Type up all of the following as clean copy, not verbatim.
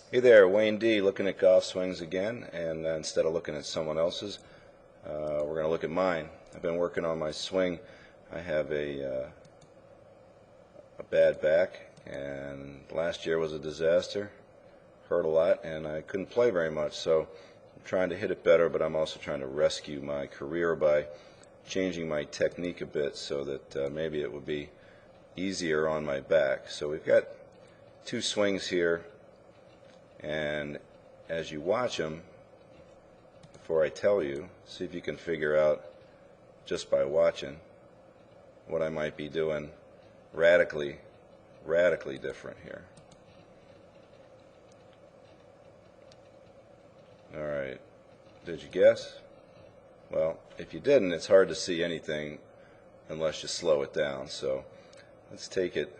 Hey there, Wayne D. looking at golf swings again, and instead of looking at someone else's, we're going to look at mine. I've been working on my swing. I have a bad back, and last year was a disaster. Hurt a lot, and I couldn't play very much, so I'm trying to hit it better, but I'm also trying to rescue my career by changing my technique a bit so that maybe it would be easier on my back. So we've got two swings here. And as you watch them, before I tell you, see if you can figure out just by watching what I might be doing radically different here. Alright, did you guess? Well, if you didn't, it's hard to see anything unless you slow it down. So let's take it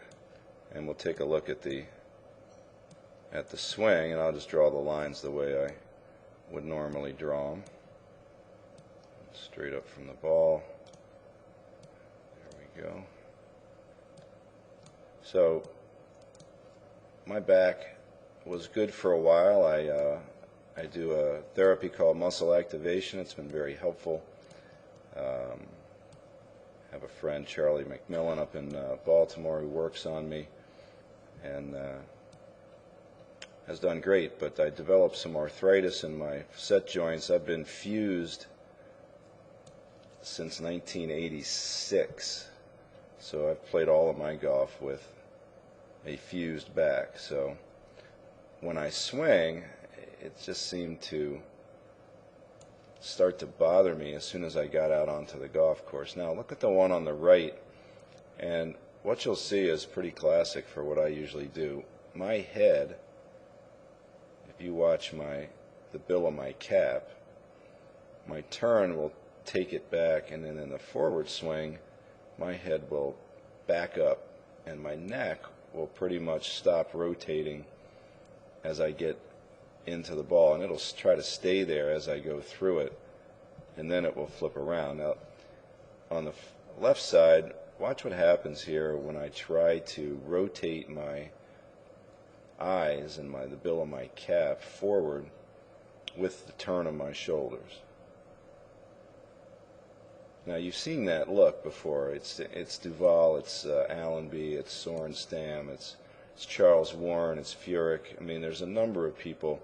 and we'll take a look at the swing, and I'll just draw the lines the way I would normally draw them. Straight up from the ball. There we go. So my back was good for a while. I do a therapy called muscle activation. It's been very helpful. Have a friend, Charlie McMillan, up in Baltimore who works on me, and has done great, but I developed some arthritis in my facet joints. I've been fused since 1986, so I've played all of my golf with a fused back. So when I swing, it just seemed to start to bother me as soon as I got out onto the golf course. Now look at the one on the right, and what you'll see is pretty classic for what I usually do. My head, if you watch the bill of my cap, my turn will take it back, and then in the forward swing my head will back up and my neck will pretty much stop rotating as I get into the ball, and it'll try to stay there as I go through it, and then it will flip around. Now on the left side, watch what happens here when I try to rotate my eyes and the bill of my cap forward with the turn of my shoulders. Now you've seen that look before. It's Duval, it's Allenby, it's Sorenstam, it's Charles Warren, it's Furyk. I mean, there's a number of people,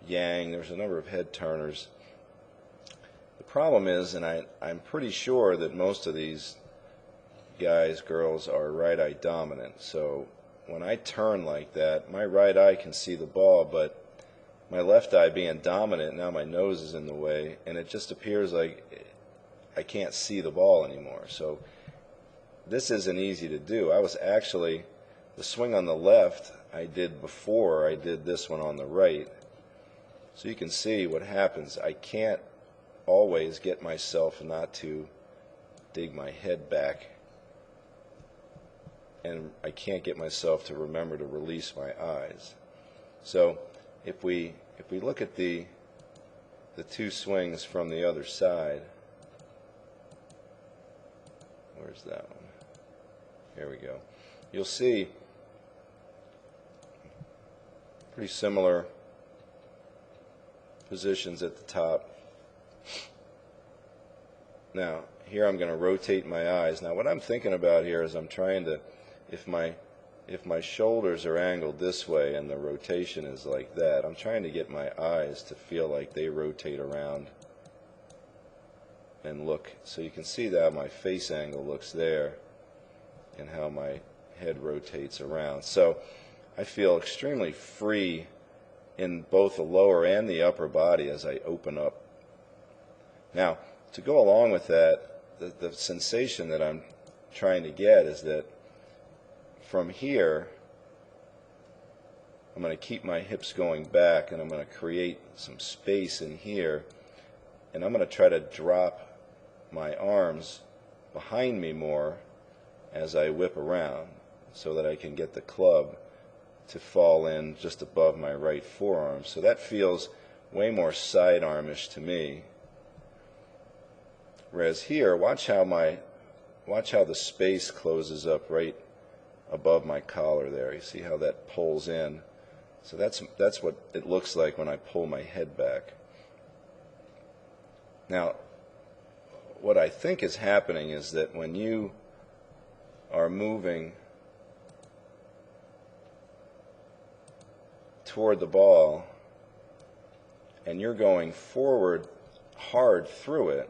Yang, there's a number of head turners. The problem is, and I'm pretty sure that most of these guys, girls, are right-eye dominant. So when I turn like that, my right eye can see the ball, but my left eye being dominant, now my nose is in the way, and it just appears like I can't see the ball anymore. So this isn't easy to do. I was actually, the swing on the left I did before I did this one on the right. So you can see what happens. I can't always get myself not to dig my head back, and I can't get myself to remember to release my eyes. So if we look at the two swings from the other side, where's that one? Here we go. You'll see pretty similar positions at the top. Now here I'm going to rotate my eyes. Now what I'm thinking about here is I'm trying to, if my shoulders are angled this way and the rotation is like that, I'm trying to get my eyes to feel like they rotate around and look. So you can see that my face angle looks there and how my head rotates around. So I feel extremely free in both the lower and the upper body as I open up. Now to go along with that, the sensation that I'm trying to get is that from here, I'm going to keep my hips going back, and I'm going to create some space in here, and I'm going to try to drop my arms behind me more as I whip around so that I can get the club to fall in just above my right forearm. So that feels way more sidearmish to me. Whereas here, watch how the space closes up right above my collar there. You see how that pulls in So that's what it looks like when I pull my head back. Now, what I think is happening is that when you are moving toward the ball and you're going forward hard through it,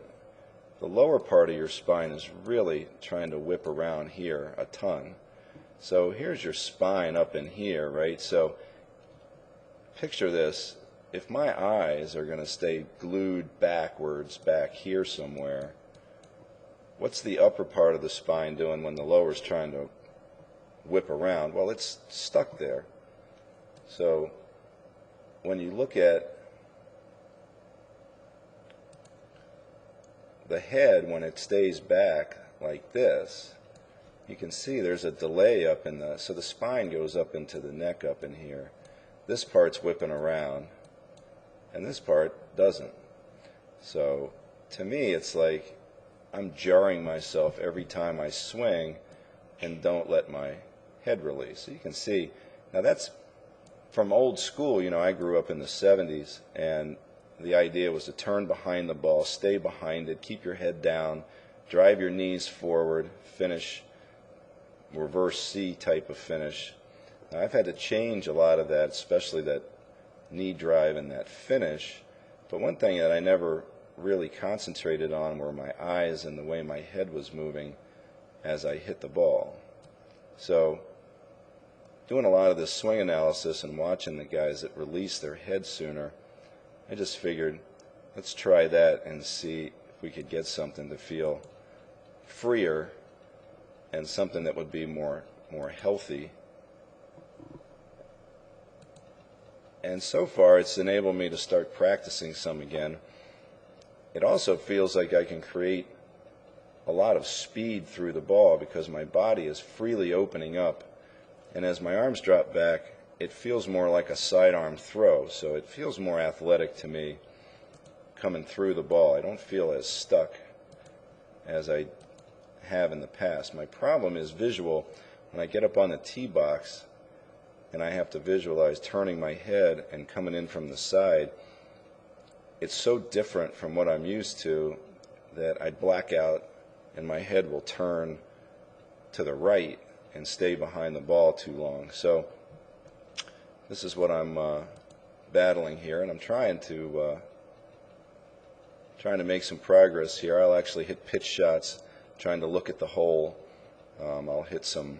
the lower part of your spine is really trying to whip around here a ton. So here's your spine up in here, right? So picture this. If my eyes are going to stay glued backwards back here somewhere, what's the upper part of the spine doing when the lower is trying to whip around? Well, it's stuck there. So when you look at the head, when it stays back like this, you can see there's a delay up in the, so the spine goes up into the neck up in here. This part's whipping around, and this part doesn't. So to me, it's like I'm jarring myself every time I swing and don't let my head release. So you can see, now that's from old school. You know, I grew up in the 70s, and the idea was to turn behind the ball, stay behind it, keep your head down, drive your knees forward, finish reverse C type of finish. Now, I've had to change a lot of that, especially that knee drive and that finish. But one thing that I never really concentrated on were my eyes and the way my head was moving as I hit the ball. So doing a lot of this swing analysis and watching the guys that release their head sooner, I just figured, let's try that and see if we could get something to feel freer and something that would be more healthy. And so far, it's enabled me to start practicing some again. It also feels like I can create a lot of speed through the ball because my body is freely opening up. And as my arms drop back, it feels more like a sidearm throw. So it feels more athletic to me coming through the ball. I don't feel as stuck as I have in the past. My problem is visual. When I get up on the tee box and I have to visualize turning my head and coming in from the side, it's so different from what I'm used to that I black out and my head will turn to the right and stay behind the ball too long. So this is what I'm battling here, and I'm trying to make some progress here. I'll actually hit pitch shots, trying to look at the hole. I'll hit some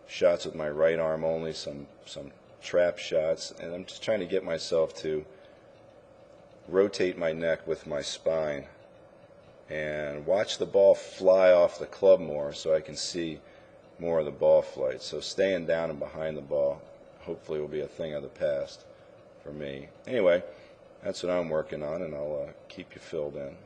shots with my right arm only, some trap shots, and I'm just trying to get myself to rotate my neck with my spine and watch the ball fly off the club more so I can see more of the ball flight. So staying down and behind the ball hopefully will be a thing of the past for me. Anyway, that's what I'm working on, and I'll keep you filled in.